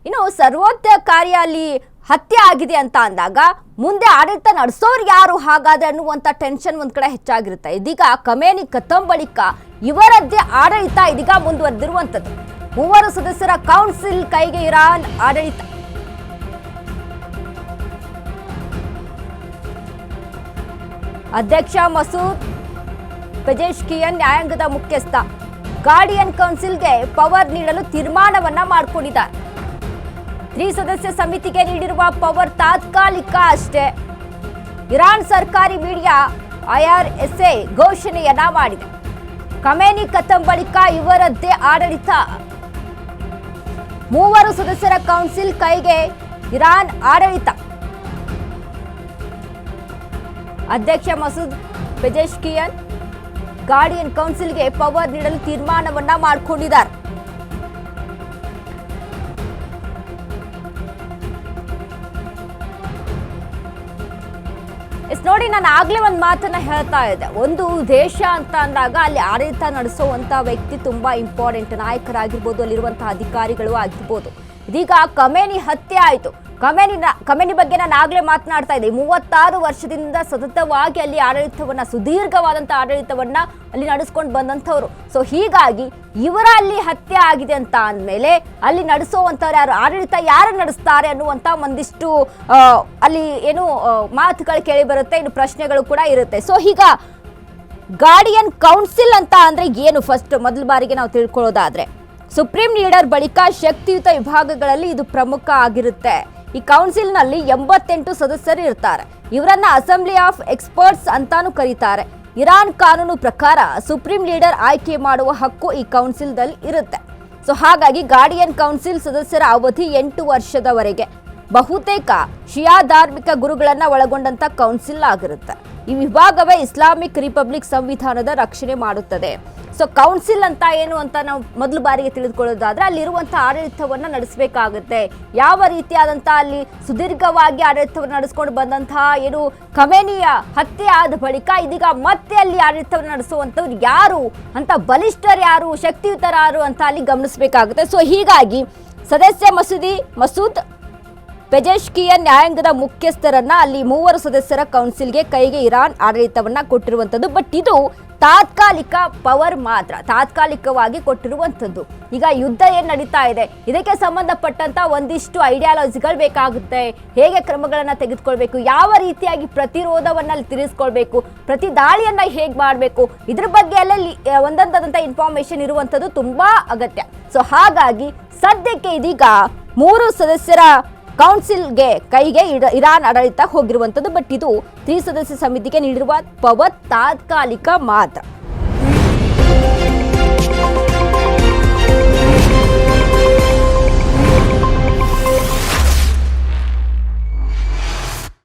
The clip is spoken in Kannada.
ಇನ್ನು ಸರ್ವೋಚ್ಚಕಾರಿ ಅಲ್ಲಿ ಹತ್ಯೆ ಆಗಿದೆ ಅಂತ ಅಂದಾಗ ಮುಂದೆ ಆಡಳಿತ ನಡೆಸೋರು ಯಾರು ಹಾಗಾದ್ರೆ ಅನ್ನುವಂತ ಟೆನ್ಷನ್ ಒಂದ್ ಕಡೆ ಹೆಚ್ಚಾಗಿರುತ್ತೆ. ಇದೀಗ ಖಮೇನಿ ಕಥಂ ಬಳಿಕ ಇವರದ್ದೇ ಆಡಳಿತ ಇದೀಗ ಮುಂದುವರೆದಿರುವಂತದ್ದು. 3 ಸದಸ್ಯರ ಕೌನ್ಸಿಲ್ ಕೈಗೆ ಇರಾನ್ ಆಡಳಿತ. ಅಧ್ಯಕ್ಷ ಮಸೂದ್ ಪೆಜೆಶ್ಕಿಯನ್ ನ್ಯಾಯಾಂಗದ ಮುಖ್ಯಸ್ಥ ಗಾರ್ಡಿಯನ್ ಕೌನ್ಸಿಲ್ಗೆ ಪವರ್ ನೀಡಲು ತೀರ್ಮಾನವನ್ನ ಮಾಡಿಕೊಂಡಿದ್ದಾರೆ. 3 ಸದಸ್ಯ ಸಮಿತಿಗೆ ನೀಡಿರುವ ಪವರ್ ತಾತ್ಕಾಲಿಕ ಅಷ್ಟೇ. ಇರಾನ್ ಸರ್ಕಾರಿ ಮೀಡಿಯಾ IRSA ಘೋಷಣೆಯನ್ನ ಮಾಡಿದೆ. ಖಮೇನಿ ಕಥಂ ಬಳಿಕ ಇವರದ್ದೇ ಆಡಳಿತ. 3 ಸದಸ್ಯರ ಕೌನ್ಸಿಲ್ ಕೈಗೆ ಇರಾನ್ ಆಡಳಿತ. ಅಧ್ಯಕ್ಷ ಮಸೂದ್ ಪೆಜೆಶ್ಕಿಯನ್ ಗಾರ್ಡಿಯನ್ ಕೌನ್ಸಿಲ್ಗೆ ಪವರ್ ನೀಡಲು ತೀರ್ಮಾನವನ್ನ ಮಾಡಿಕೊಂಡಿದ್ದಾರೆ. ನೋಡಿ, ನಾನು ಆಗ್ಲೇ ಒಂದು ಮಾತನ್ನ ಹೇಳ್ತಾ ಇದ್ದೆ. ಒಂದು ದೇಶ ಅಂತ ಅಂದಾಗ ಅಲ್ಲಿ ಆಡಳಿತ ನಡೆಸುವಂತ ವ್ಯಕ್ತಿ ತುಂಬಾ ಇಂಪಾರ್ಟೆಂಟ್. ನಾಯಕರಾಗಿರ್ಬೋದು, ಅಲ್ಲಿರುವಂತಹ ಅಧಿಕಾರಿಗಳು ಆಗಿರ್ಬೋದು. ಇದೀಗ ಖಮೇನಿ ಹತ್ಯೆ ಆಯಿತು. ಖಮೇನಿ ಬಗ್ಗೆ ನಾನು ಆಗ್ಲೇ ಮಾತನಾಡ್ತಾ ಇದ್ದೆ. 36 ವರ್ಷದಿಂದ ಸತತವಾಗಿ ಅಲ್ಲಿ ಆಡಳಿತವನ್ನ, ಸುದೀರ್ಘವಾದಂತಹ ಆಡಳಿತವನ್ನ ಅಲ್ಲಿ ನಡೆಸ್ಕೊಂಡು ಬಂದಂಥವ್ರು. ಸೊ ಹೀಗಾಗಿ ಇವರ ಅಲ್ಲಿ ಹತ್ಯೆ ಆಗಿದೆ ಅಂತ ಅಂದಮೇಲೆ ಅಲ್ಲಿ ನಡೆಸುವಂಥವ್ರು ಯಾರು, ಆಡಳಿತ ಯಾರು ನಡೆಸ್ತಾರೆ ಅನ್ನುವಂಥ ಒಂದಿಷ್ಟು ಅಲ್ಲಿ ಏನು ಮಾತುಗಳು ಕೇಳಿ ಬರುತ್ತೆ, ಇನ್ನು ಪ್ರಶ್ನೆಗಳು ಕೂಡ ಇರುತ್ತೆ. ಸೊ ಈಗ ಗಾರ್ಡಿಯನ್ ಕೌನ್ಸಿಲ್ ಅಂತ ಅಂದ್ರೆ ಏನು, ಫಸ್ಟ್ ಮೊದಲ ಬಾರಿಗೆ ನಾವು ತಿಳ್ಕೊಳ್ಳೋದಾದ್ರೆ ಸುಪ್ರೀಂ ಲೀಡರ್ ಬಳಿಕ ಶಕ್ತಿಯುತ ವಿಭಾಗಗಳಲ್ಲಿ ಇದು ಪ್ರಮುಖ ಆಗಿರುತ್ತೆ. ಈ ಕೌನ್ಸಿಲ್ನಲ್ಲಿ 88 ಸದಸ್ಯರು ಇರ್ತಾರೆ. ಇವರನ್ನ ಅಸೆಂಬ್ಲಿ ಆಫ್ ಎಕ್ಸ್ಪರ್ಟ್ಸ್ ಅಂತಾನು ಕರೀತಾರೆ. ಇರಾನ್ ಕಾನೂನು ಪ್ರಕಾರ ಸುಪ್ರೀಂ ಲೀಡರ್ ಆಯ್ಕೆ ಮಾಡುವ ಹಕ್ಕು ಈ ಕೌನ್ಸಿಲ್ದಲ್ಲಿ ಇರುತ್ತೆ. ಸೊ ಹಾಗಾಗಿ ಗಾರ್ಡಿಯನ್ ಕೌನ್ಸಿಲ್ ಸದಸ್ಯರ ಅವಧಿ 8 ವರ್ಷದವರೆಗೆ. ಬಹುತೇಕ ಶಿಯಾ ಧಾರ್ಮಿಕ ಗುರುಗಳನ್ನ ಒಳಗೊಂಡಂತ ಕೌನ್ಸಿಲ್ ಆಗಿರುತ್ತೆ. ಈ ವಿಭಾಗವೇ ಇಸ್ಲಾಮಿಕ್ ರಿಪಬ್ಲಿಕ್ ಸಂವಿಧಾನದ ರಕ್ಷಣೆ ಮಾಡುತ್ತದೆ. ಸೊ ಕೌನ್ಸಿಲ್ ಅಂತ ಏನು ಅಂತ ನಾವು ಮೊದಲು ಬಾರಿಗೆ ತಿಳಿದುಕೊಳ್ಳೋದಾದ್ರೆ ಅಲ್ಲಿರುವಂತಹ ಆಡಳಿತವನ್ನ ನಡೆಸಬೇಕಾಗುತ್ತೆ. ಯಾವ ರೀತಿಯಾದಂತಹ ಅಲ್ಲಿ ಸುದೀರ್ಘವಾಗಿ ಆಡಳಿತವನ್ನು ನಡೆಸ್ಕೊಂಡು ಬಂದಂತಹ ಏನು ಖಮೇನಿಯ ಹತ್ಯೆ ಆದ ಬಳಿಕ ಇದೀಗ ಮತ್ತೆ ಅಲ್ಲಿ ಆಡಳಿತವನ್ನು ನಡೆಸುವಂಥವ್ರು ಯಾರು ಅಂತ, ಬಲಿಷ್ಠರು ಯಾರು, ಶಕ್ತಿಯುತರು ಯಾರು ಅಂತ ಅಲ್ಲಿ ಗಮನಿಸಬೇಕಾಗುತ್ತೆ. ಸೊ ಹೀಗಾಗಿ ಸದಸ್ಯ ಮಸೂದ್ ಪೆಜೆಶ್ಕಿಯನ್ ನ್ಯಾಯಾಂಗದ ಮುಖ್ಯಸ್ಥರನ್ನ ಅಲ್ಲಿ 3 ಸದಸ್ಯರ ಕೌನ್ಸಿಲ್ಗೆ ಕೈಗೆ ಇರಾನ್ ಆಡಳಿತವನ್ನ ಕೊಟ್ಟಿರುವಂಥದ್ದು. ಬಟ್ ಇದು ತಾತ್ಕಾಲಿಕ ಪವರ್ ಮಾತ್ರ, ತಾತ್ಕಾಲಿಕವಾಗಿ ಕೊಟ್ಟಿರುವಂಥದ್ದು. ಈಗ ಯುದ್ಧ ಏನು ನಡೀತಾ ಇದೆ, ಇದಕ್ಕೆ ಸಂಬಂಧಪಟ್ಟಂತ ಒಂದಿಷ್ಟು ಐಡಿಯಾಲಜಿಗಳು ಬೇಕಾಗುತ್ತೆ. ಹೇಗೆ ಕ್ರಮಗಳನ್ನು ತೆಗೆದುಕೊಳ್ಬೇಕು, ಯಾವ ರೀತಿಯಾಗಿ ಪ್ರತಿರೋಧವನ್ನ ಅಲ್ಲಿ ತಿರ್ಸ್ಕೊಳ್ಬೇಕು, ಪ್ರತಿ ದಾಳಿಯನ್ನ ಹೇಗೆ ಮಾಡಬೇಕು, ಇದ್ರ ಬಗ್ಗೆ ಎಲ್ಲ ಒಂದೊಂದಾದಂಥ ಇನ್ಫಾರ್ಮೇಶನ್ ಇರುವಂಥದ್ದು ತುಂಬಾ ಅಗತ್ಯ. ಸೊ ಹಾಗಾಗಿ ಸದ್ಯಕ್ಕೆ ಇದೀಗ 3 ಸದಸ್ಯರ ಕೌನ್ಸಿಲ್ಗೆ ಕೈಗೆ ಇರಾನ್ ಆಡಳಿತ ಹೋಗಿರುವಂಥದ್ದು. ಬಟ್ ಇದು 3 ಸದಸ್ಯ ಸಮಿತಿಗೆ ನೀಡಿರುವ ಪವರ್ ತಾತ್ಕಾಲಿಕ ಮಾತ್ರ.